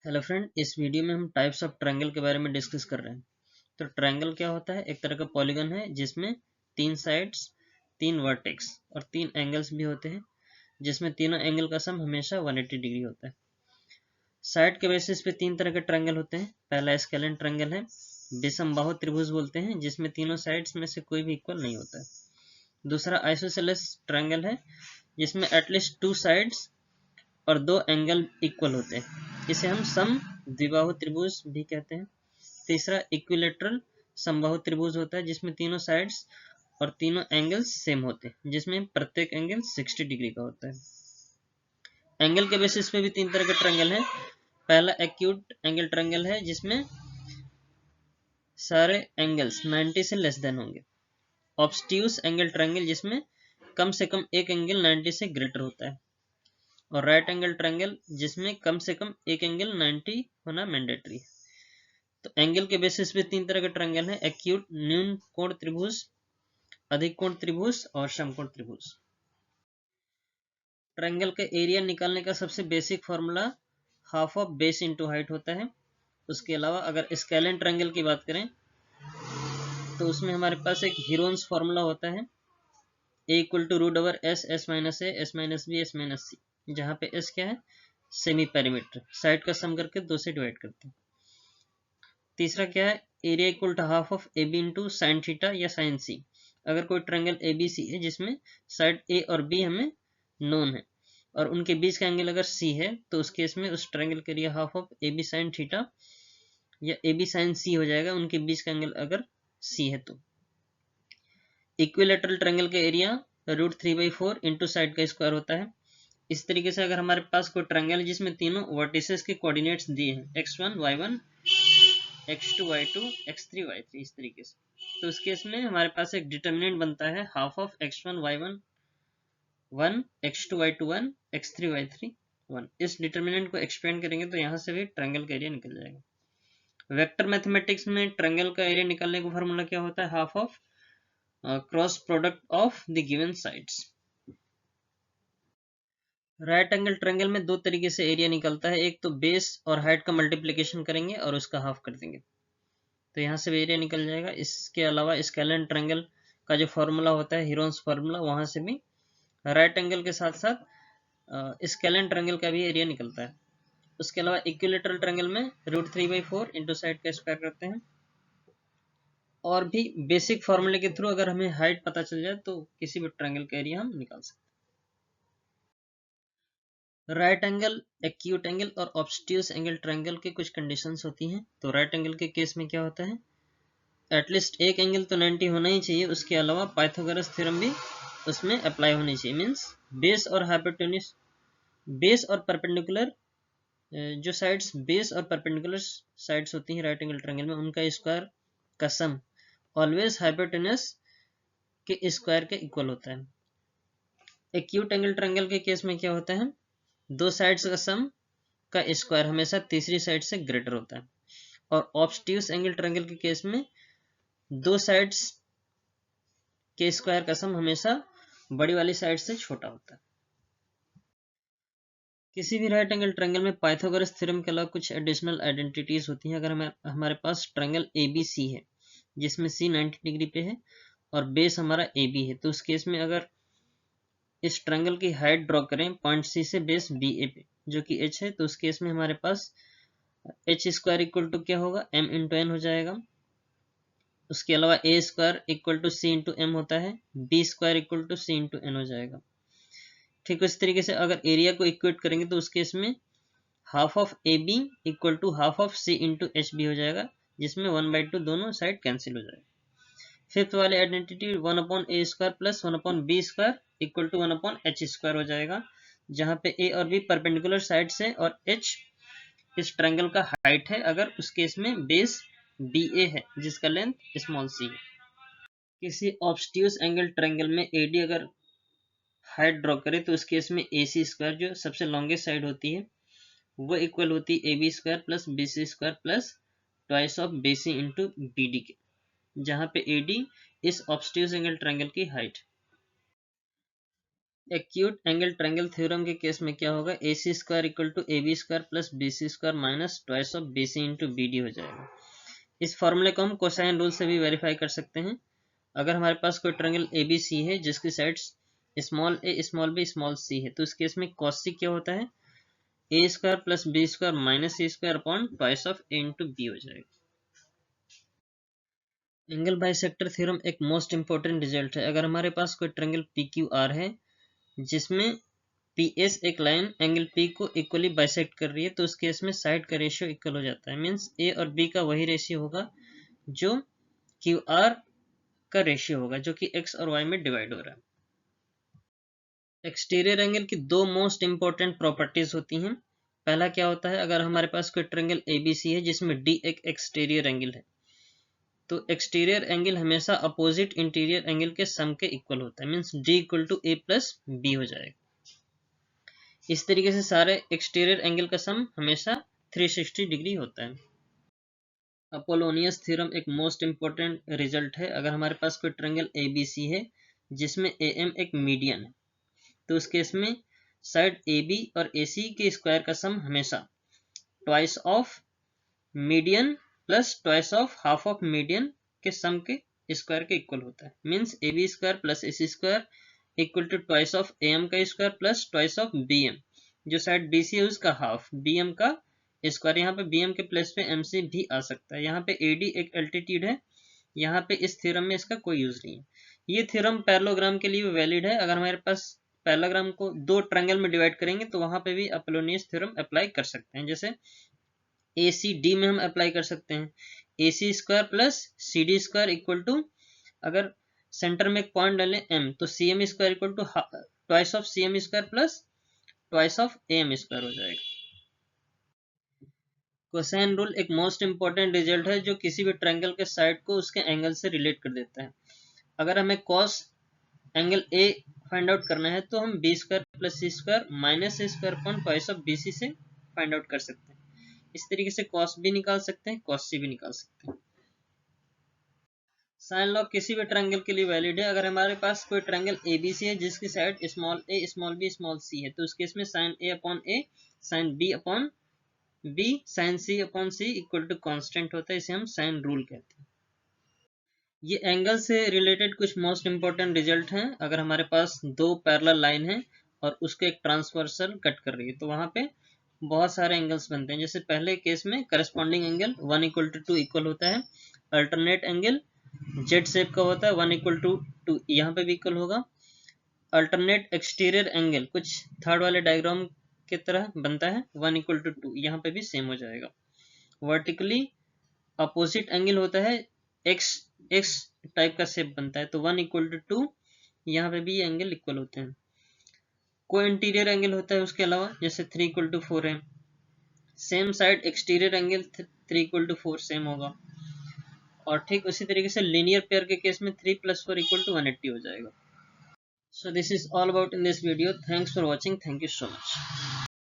Hello friend, इस video में हम टाइप्स ऑफ ट्रायंगल के बारे में डिस्कस कर रहे हैं। तो ट्रायंगल क्या होता है? एक तरह का पॉलीगन है जिसमें 3 साइड्स, 3 वर्टेक्स और 3 एंगल्स भी होते हैं, जिसमें तीनों एंगल का सम हमेशा 180 डिग्री होता है। साइड के बेसिस पे 3 तरह के ट्रायंगल होते हैं। पहला स्केलेन ट्रायंगल है, विषमबाहु त्रिभुज बोलते हैं, जिसमें तीनों साइड्स में से कोई भी इक्वल नहीं होता है। दूसरा आइसोसेलेस ट्रायंगल है, जिसमें एटलीस्ट 2 साइड्स और 2 एंगल इक्वल होते हैं। इसे हम सम द्विबाहु त्रिभुज भी कहते हैं। तीसरा इक्विलेटरल समबाहु त्रिभुज होता है, जिसमें तीनों साइड्स और तीनों एंगल्स सेम होते हैं, जिसमें प्रत्येक एंगल 60 डिग्री का होता है। एंगल के बेसिस पे भी 3 तरह के ट्रायंगल हैं। पहला एक्यूट एंगल ट्रायंगल है, जिसमें सारे एंगल्स 90 से लेस देन होंगे। ऑब्स्ट्यूस एंगल ट्रायंगल, जिसमें कम से कम एक एंगल 90 से ग्रेटर होता है। और राइट एंगल ट्रायंगल, जिसमें कम से कम एक एंगल 90 होना मैंडेटरी है। तो एंगल के बेसिस पे 3 तरह के ट्रायंगल हैं: एक्यूट न्यून कोण त्रिभुज, अधिक कोण त्रिभुज और समकोण त्रिभुज। ट्रायंगल का एरिया निकालने का सबसे basic formula half of base into height होता है। उसके अलावा अगर स्केलेन ट्रायंगल की बात करें तो उसमें हमारे पास एक हीरोन्स फॉर्मूला होता है, a equal to root over s, s minus a, s minus b, s minus c, जहाँ पे एस क्या है? सेमी पेरीमीटर, साइड का सम करके 2 से डिवाइड करते हैं। तीसरा क्या है? Area equal to half of A B into sine theta या साइन सी। अगर कोई ट्रायंगल ए बी सी है, जिसमें साइड ए और बी हमें नोन है और उनके बीच का एंगल अगर सी है, तो उस केस में उस ट्रायंगल के area half of A B sine theta या ए बी साइन सी हो जाएगा, उनके बीच का एंगल अगर सी है तो। इक्विलेटरल ट्रायंगल का एरिया √3/4 इंटू साइड का स्क्वायर होता है। इस तरीके से अगर हमारे पास कोई ट्रायंगल है जिसमें तीनों वर्टिसेस के कोऑर्डिनेट्स दिए हैं, x1 y1 x2 y2 x3 y3, इस तरीके से, तो उस केस में हमारे पास एक डिटर्मिनेंट बनता है half of x1 y1 1, x2 y2 1, x3 y3 1। इस डिटर्मिनेंट को एक्सपेंड करेंगे तो यहाँ से भी ट्रायंगल का एरिया निकल जाएगा। वेक्टर मैथमेटिक्स में ट्रायंगल का एरिया निकालने का फॉर्मूला क्या होता है? Half of cross product of the given sides. Right angle triangle में 2 तरीके से एरिया निकलता है। एक तो बेस और हाइट का मल्टीप्लिकेशन करेंगे और उसका हाफ कर देंगे, तो यहाँ से भी एरिया निकल जाएगा। इसके अलावा स्केलेन ट्रायंगल का जो फॉर्मूला होता है, हीरोन्स फॉर्मूला, वहां से भी राइट एंगल के साथ साथ स्केलेन ट्रायंगल का भी एरिया निकलता है। उसके अलावा इक्विलेटरल ट्रायंगल में √3/4 इंटू साइड का स्क्वायर करते हैं। और भी बेसिक फॉर्मूले के थ्रू अगर हमें हाइट पता चल जाए तो किसी भी ट्रायंगल का एरिया हम निकाल सकते हैं। राइट एंगल, एक्यूट एंगल और ऑब्स्ट्यूस एंगल ट्रायंगल की कुछ कंडीशंस होती हैं। तो राइट एंगल के केस में क्या होता है? एटलीस्ट एक एंगल तो 90 होना ही चाहिए। उसके अलावा पाइथागोरस थ्योरम भी उसमें अप्लाई होनी चाहिए। मींस बेस और हाइपोटेन्यूज, बेस और परपेंडिकुलर, जो साइड्स बेस और परपेंडिकुलर साइड्स होती हैं राइट एंगल ट्रायंगल में, उनका स्क्वायर का सम ऑलवेज हाइपोटेन्यूज के स्क्वायर के इक्वल होता है। एक्यूट एंगल ट्रायंगल के केस में क्या होता है? 2 साइड्स का सम का स्क्वायर हमेशा तीसरी साइड से ग्रेटर होता है। और ऑब्स्ट्यूस एंगल ट्रायंगल के केस में 2 साइड्स के स्क्वायर का सम हमेशा बड़ी वाली साइड से छोटा होता है। किसी भी राइट एंगल ट्रायंगल में पाइथागोरस थ्योरम के अलावा कुछ एडिशनल आइडेंटिटीज होती हैं। अगर हमारे पास ट्रायंगल ABC है, जिसमें C 90 डिग्री पे है और बेस हमारा AB है, तो उस केस में अगर इस ट्रायंगल की हाइट ड्रॉ करें पॉइंट C से बेस BA पे, जो कि H है, तो उस केस में हमारे पास h स्क्वायर इक्वल टू क्या होगा? m इंटू n हो जाएगा। उसके अलावा a square equal to c into m होता है, b square equal to c into n हो जाएगा। ठीक उस तरीके से अगर एरिया को इक्वेट करेंगे तो उस केस में half of A B equal to half of C into H B हो जाएगा, जिसमें 1/2 दोनों साइड कैंसिल हो जाएगा। फिफ्थ वाले identity 1/a square plus 1/b square equal to 1/h square हो जाएगा, जहां पे a और b परपेंडिकुलर साइड से और h इस ट्रायंगल का हाइट है, अगर उस केस में बेस BA है जिसका लेंथ स्मॉल c है। किसी ऑब्स्ट्यूस एंगल ट्रायंगल में AD अगर हाइट ड्रॉ करें तो उस केस में AC स्क्वायर, जो सबसे लॉन्गेस्ट साइड होती है, वो इक्वल होती है AB square plus BC square plus twice of BC into BD के, जहां पे AD इस ऑब्स्ट्यूस एंगल ट्रायंगल की height. Acute angle triangle theorem के केस में क्या होगा, A C square equal to A B square plus B C square minus twice of B C into B D हो जाएगा। इस फॉर्मूले को हम कोसाइन रूल से भी वेरीफाई कर सकते हैं। अगर हमारे पास कोई ट्रायंगल ए बी सी है जिसकी sides small A small B small C है, तो इस केस में कॉस सी क्या होता है, A square plus B square minus C square upon twice of A into B हो जाएगा। एंगल बाइसेक्टर थ्योरम एक मोस्ट इंपॉर्टेंट रिजल्ट है। अगर हमारे पास कोई ट्रायंगल पी क्यू आर है जिसमें पी एस एक लाइन एंगल पी को इक्वली बाइसेक्ट कर रही है, तो उस केस में साइड का रेशियो इक्वल हो जाता है। मीन्स ए और बी का वही रेशियो होगा जो क्यू आर का रेशियो होगा, जो कि एक्स और वाई में डिवाइड हो रहा है। एक्सटीरियर एंगल की दो मोस्ट इंपॉर्टेंट प्रॉपर्टीज होती हैं। पहला क्या होता है, अगर हमारे पास कोई ट्रायंगल एबीसी है जिसमें डी एक एक्सटीरियर एंगल है, तो एक्सटीरियर एंगल हमेशा अपोजिट इंटीरियर एंगल के सम के इक्वल होता है। Means D equal to A plus B हो जाएगा। इस तरीके से सारे एक्सटीरियर एंगल का सम हमेशा 360 डिग्री होता है। अपोलोनियस थ्योरम एक मोस्ट इंपॉर्टेंट रिजल्ट है। अगर हमारे पास कोई ट्रायंगल एबीसी है जिसमें एएम एक मीडियन है, तो उस केस में साइड ए बी और ए सी के स्क्वायर का सम हमेशा twice of median plus twice of half of median के सम के स्क्वायर के इक्वल होता है। Means A B square plus A C square equal to twice of A M का square plus twice of B M, जो side B C है उसका half B M का स्क्वायर। यहाँ पे बी एम के प्लेस पे एम सी भी आ सकता है। यहाँ पे ए डी एक एल्टीट्यूड है, यहाँ पे इस थ्योरम में इसका कोई यूज नहीं है। ये थ्योरम पैरेललोग्राम के लिए वैलिड है। अगर हमारे पास पैरेललोग्राम को दो ट्रायंगल में डिवाइड करेंगे तो वहां पे भी अपोलोनियस थ्योरम अप्लाई कर सकते हैं। जैसे ए सी डी में हम अप्लाई कर सकते हैं, A C square plus C D square equal to, अगर सेंटर में एक पॉइंट डालें एम, तो C M square equal to twice of C M square plus twice of A M square हो जाएगा। कोसाइन रूल एक मोस्ट इंपॉर्टेंट रिजल्ट है जो किसी भी ट्रायंगल के साइड को उसके एंगल से रिलेट कर देता है। अगर हमें cos angle A find out करना है तो हम B square plus C square minus A square upon twice of B C से फाइंड आउट कर सकते हैं। इस तरीके से कॉस भी निकाल सकते हैं, कॉस सी भी निकाल सकते हैं। साइन लॉ किसी भी ट्रायंगल के लिए वैलिड है। अगर हमारे पास कोई ट्रायंगल एबीसी है जिसकी side small A small B small C है, तो उस केस में sine A upon A sine B upon B sine C upon C equal to constant होता है। इसे हम साइन रूल कहते हैं। ये एंगल से रिलेटेड कुछ मोस्ट इंपॉर्टेंट रिजल्ट हैं। अगर हमारे पास दो पैरेलल लाइन है और उसके एक ट्रांसवर्सल कट कर रही है, तो वहां पे बहुत सारे एंगल्स बनते हैं। जैसे पहले केस में corresponding angle 1 equal to 2 equal होता है। अल्टरनेट एंगल जेड शेप का होता है, 1 इक्वल टू 2 यहाँ पे भी इक्वल होगा। अल्टरनेट एक्सटीरियर एंगल कुछ थर्ड वाले डायग्राम के तरह बनता है, 1 इक्वल टू 2 यहाँ पे भी सेम हो जाएगा। वर्टिकली अपोजिट एंगल होता है, एक्स एक्स टाइप का शेप बनता है, तो 1 इक्वल टू 2 यहाँ पे भी ये एंगल इक्वल होते हैं। कोई इंटीरियर एंगल होता है उसके अलावा, जैसे 3 इक्वल टू 4 है। Same side exterior angle 3 equal to 4 same होगा। और ठीक उसी तरीके से लीनियर पेयर के केस में 3 + 4 इक्वल टू 180 हो जाएगा। So this is all about in this video. Thanks for watching. Thank you so much.